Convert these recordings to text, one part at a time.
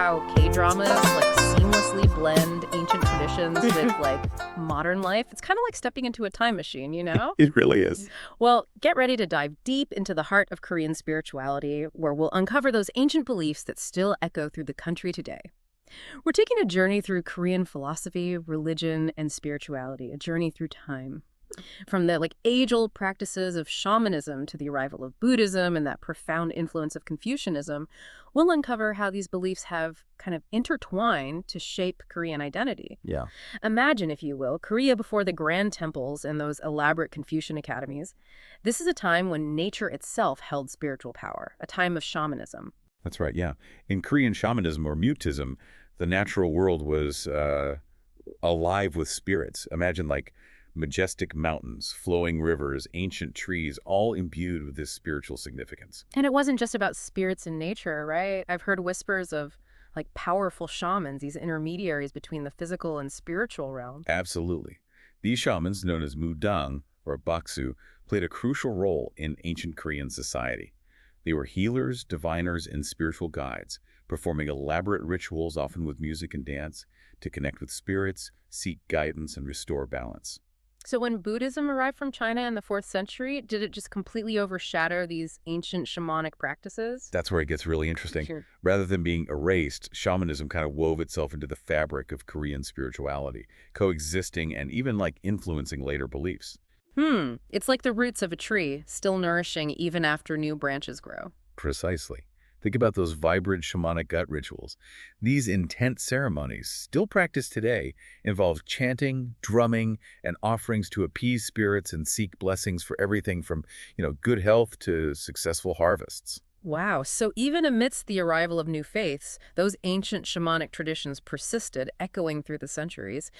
how K-dramas seamlessly blend ancient traditions with modern life. It's kind of like stepping into a time machine, you know? It really is. Well, get ready to dive deep into the heart of Korean spirituality, where we'll uncover those ancient beliefs that still echo through the country today. We're taking a journey through Korean philosophy, religion, and spirituality, a journey through time. From the age-old practices of shamanism to the arrival of Buddhism and that profound influence of Confucianism, we'll uncover how these beliefs have kind of intertwined to shape Korean identity. Yeah. Imagine, if you will, Korea before the grand temples and those elaborate Confucian academies. This is a time when nature itself held spiritual power, a time of shamanism. That's right, yeah. In Korean shamanism or mutism, the natural world was alive with spirits. Imagine majestic mountains, flowing rivers, ancient trees, all imbued with this spiritual significance. And it wasn't just about spirits in nature, right? I've heard whispers of powerful shamans, these intermediaries between the physical and spiritual realm. Absolutely. These shamans, known as mudang or baksu, played a crucial role in ancient Korean society. They were healers, diviners, and spiritual guides, performing elaborate rituals, often with music and dance, to connect with spirits, seek guidance, and restore balance. So when Buddhism arrived from China in the 4th century, did it just completely overshadow these ancient shamanic practices? That's where it gets really interesting. Sure. Rather than being erased, shamanism kind of wove itself into the fabric of Korean spirituality, coexisting and even influencing later beliefs. It's like the roots of a tree, still nourishing even after new branches grow. Precisely. Think about those vibrant shamanic gut rituals. These intense ceremonies, still practiced today, involve chanting, drumming, and offerings to appease spirits and seek blessings for everything from, good health to successful harvests. Wow, so even amidst the arrival of new faiths, those ancient shamanic traditions persisted, echoing through the centuries.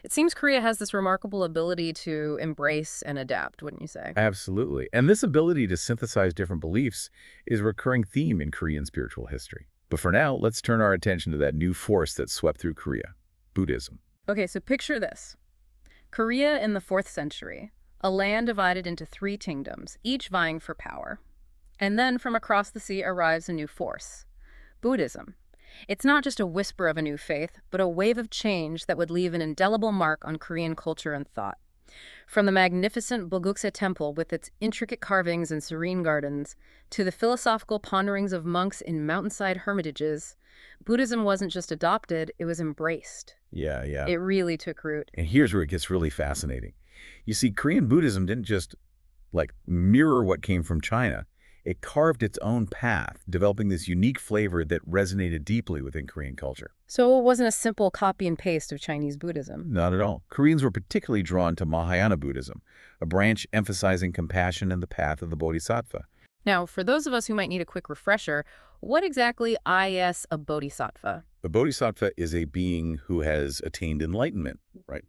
It seems Korea has this remarkable ability to embrace and adapt, wouldn't you say? Absolutely. And this ability to synthesize different beliefs is a recurring theme in Korean spiritual history. But for now, let's turn our attention to that new force that swept through Korea, Buddhism. Okay, so picture this. Korea in the 4th century, a land divided into 3 kingdoms, each vying for power. And then from across the sea arrives a new force, Buddhism. It's not just a whisper of a new faith, but a wave of change that would leave an indelible mark on Korean culture and thought. From the magnificent Bulgukse Temple with its intricate carvings and serene gardens, to the philosophical ponderings of monks in mountainside hermitages, Buddhism wasn't just adopted, it was embraced. Yeah. It really took root. And here's where it gets really fascinating. You see, Korean Buddhism didn't just, mirror what came from China. It carved its own path, developing this unique flavor that resonated deeply within Korean culture. So it wasn't a simple copy and paste of Chinese Buddhism. Not at all. Koreans were particularly drawn to Mahayana Buddhism, a branch emphasizing compassion and the path of the Bodhisattva. Now, for those of us who might need a quick refresher, what exactly is a bodhisattva? A bodhisattva is a being who has attained enlightenment, right?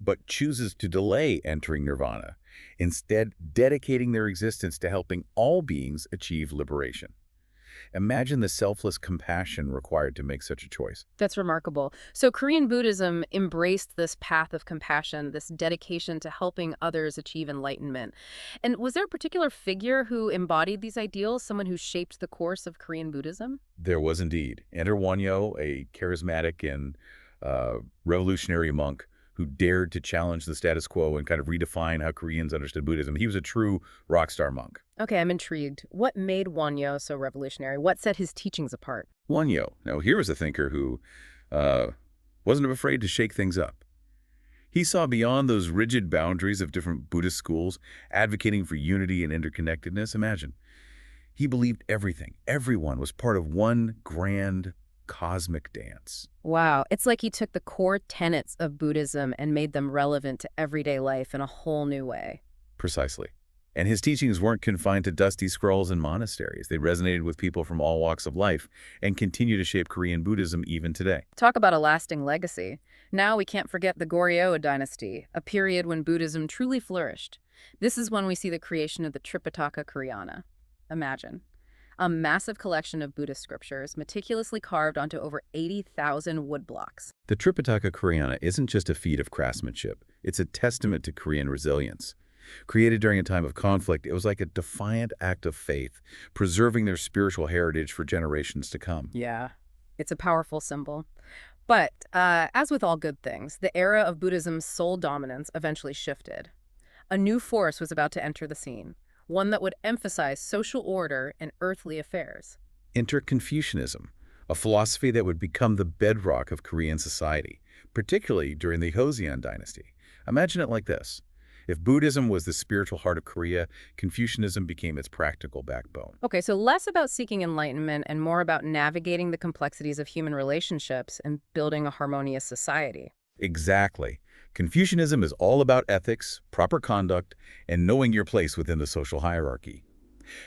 But chooses to delay entering nirvana, instead dedicating their existence to helping all beings achieve liberation. Imagine the selfless compassion required to make such a choice. That's remarkable. So Korean Buddhism embraced this path of compassion, this dedication to helping others achieve enlightenment. And was there a particular figure who embodied these ideals, someone who shaped the course of Korean Buddhism? There was indeed. Enter Wonyo, a charismatic and revolutionary monk who dared to challenge the status quo and kind of redefine how Koreans understood Buddhism. He was a true rock star monk. Okay, I'm intrigued. What made Wonyo so revolutionary? What set his teachings apart? Wonyo. Now, here was a thinker who wasn't afraid to shake things up. He saw beyond those rigid boundaries of different Buddhist schools, advocating for unity and interconnectedness. Imagine. He believed everyone was part of one grand cosmic dance. Wow, it's like he took the core tenets of Buddhism and made them relevant to everyday life in a whole new way. Precisely. And his teachings weren't confined to dusty scrolls and monasteries. They resonated with people from all walks of life and continue to shape Korean Buddhism even today. Talk about a lasting legacy. Now we can't forget the Goryeo Dynasty, a period when Buddhism truly flourished. This is when we see the creation of the Tripitaka Koreana. Imagine. A massive collection of Buddhist scriptures, meticulously carved onto over 80,000 woodblocks. The Tripitaka Koreana isn't just a feat of craftsmanship. It's a testament to Korean resilience. Created during a time of conflict, it was like a defiant act of faith, preserving their spiritual heritage for generations to come. Yeah. It's a powerful symbol. But as with all good things, the era of Buddhism's sole dominance eventually shifted. A new force was about to enter the scene, one that would emphasize social order and earthly affairs. Enter Confucianism, a philosophy that would become the bedrock of Korean society, particularly during the Joseon Dynasty. Imagine it like this. If Buddhism was the spiritual heart of Korea, Confucianism became its practical backbone. Okay, so less about seeking enlightenment and more about navigating the complexities of human relationships and building a harmonious society. Exactly. Confucianism is all about ethics, proper conduct, and knowing your place within the social hierarchy.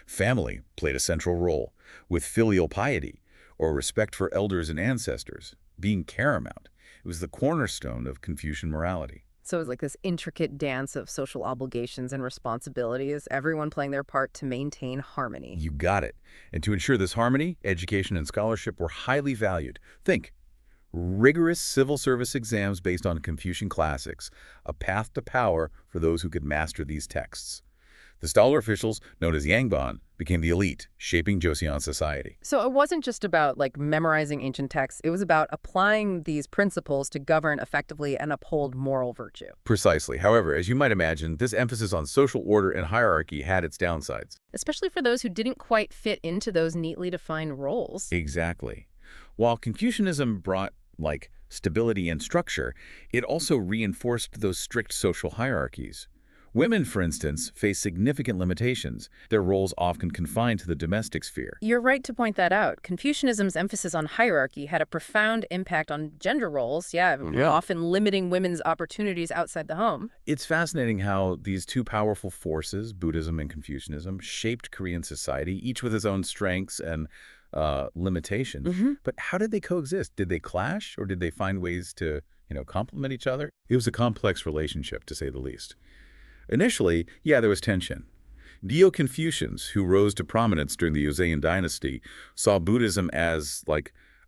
Family played a central role, with filial piety, or respect for elders and ancestors, being paramount. It was the cornerstone of Confucian morality. So it was like this intricate dance of social obligations and responsibilities, everyone playing their part to maintain harmony. You got it. And to ensure this harmony, education and scholarship were highly valued. Think, rigorous civil service exams based on Confucian classics, a path to power for those who could master these texts. The scholar officials, known as Yangban, became the elite, shaping Joseon society. So it wasn't just about memorizing ancient texts, it was about applying these principles to govern effectively and uphold moral virtue. Precisely. However, as you might imagine, this emphasis on social order and hierarchy had its downsides. Especially for those who didn't quite fit into those neatly defined roles. Exactly. While Confucianism brought, stability and structure, it also reinforced those strict social hierarchies. Women, for instance, face significant limitations, their roles often confined to the domestic sphere. You're right to point that out. Confucianism's emphasis on hierarchy had a profound impact on gender roles, often limiting women's opportunities outside the home. It's fascinating how these two powerful forces, Buddhism and Confucianism, shaped Korean society, each with its own strengths and limitations. But how did they coexist? Did they clash, or did they find ways to, complement each other? It was a complex relationship, to say the least. Initially, there was tension. Neo-Confucians, who rose to prominence during the Joseon Dynasty, saw Buddhism as,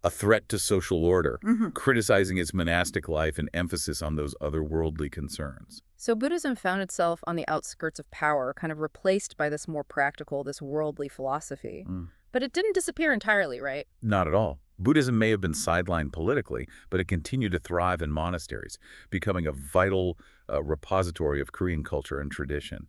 a threat to social order, criticizing its monastic life and emphasis on those otherworldly concerns. So Buddhism found itself on the outskirts of power, kind of replaced by this more practical, this worldly philosophy. But it didn't disappear entirely, right? Not at all. Buddhism may have been sidelined politically, but it continued to thrive in monasteries, becoming a vital repository of Korean culture and tradition.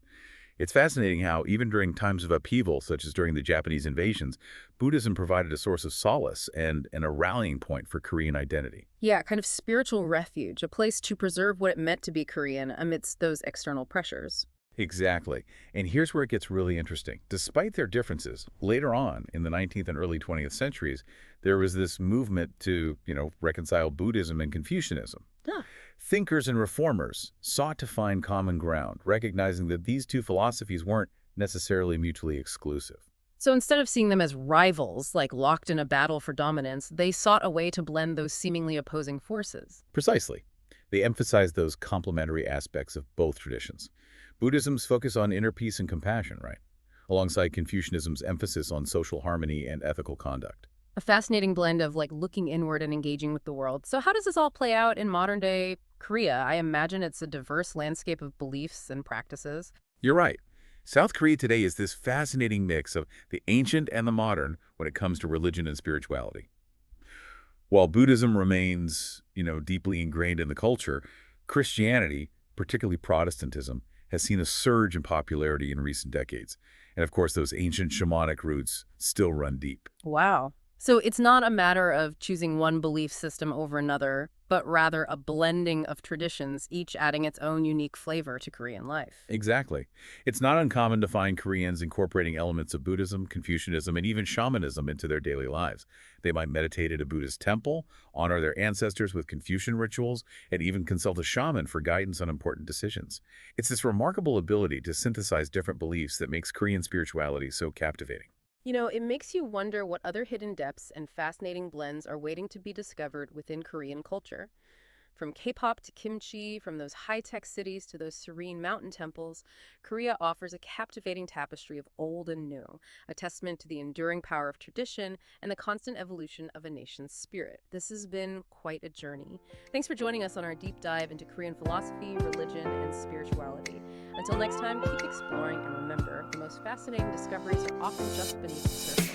It's fascinating how, even during times of upheaval, such as during the Japanese invasions, Buddhism provided a source of solace and a rallying point for Korean identity. Yeah, kind of spiritual refuge, a place to preserve what it meant to be Korean amidst those external pressures. Exactly. And here's where it gets really interesting. Despite their differences, later on in the 19th and early 20th centuries, there was this movement to, reconcile Buddhism and Confucianism. Huh. Thinkers and reformers sought to find common ground, recognizing that these two philosophies weren't necessarily mutually exclusive. So instead of seeing them as rivals, locked in a battle for dominance, they sought a way to blend those seemingly opposing forces. Precisely. They emphasized those complementary aspects of both traditions. Buddhism's focus on inner peace and compassion, right? Alongside Confucianism's emphasis on social harmony and ethical conduct. A fascinating blend of looking inward and engaging with the world. So how does this all play out in modern day Korea? I imagine it's a diverse landscape of beliefs and practices. You're right. South Korea today is this fascinating mix of the ancient and the modern when it comes to religion and spirituality. While Buddhism remains, deeply ingrained in the culture, Christianity, particularly Protestantism, has seen a surge in popularity in recent decades. And of course, those ancient shamanic roots still run deep. Wow. So it's not a matter of choosing one belief system over another, but rather a blending of traditions, each adding its own unique flavor to Korean life. Exactly. It's not uncommon to find Koreans incorporating elements of Buddhism, Confucianism, and even shamanism into their daily lives. They might meditate at a Buddhist temple, honor their ancestors with Confucian rituals, and even consult a shaman for guidance on important decisions. It's this remarkable ability to synthesize different beliefs that makes Korean spirituality so captivating. It makes you wonder what other hidden depths and fascinating blends are waiting to be discovered within Korean culture. From K-pop to kimchi, from those high-tech cities to those serene mountain temples, Korea offers a captivating tapestry of old and new, a testament to the enduring power of tradition and the constant evolution of a nation's spirit. This has been quite a journey. Thanks for joining us on our deep dive into Korean philosophy, religion, and spirituality. Until next time, keep exploring and remember, the most fascinating discoveries are often just beneath the surface.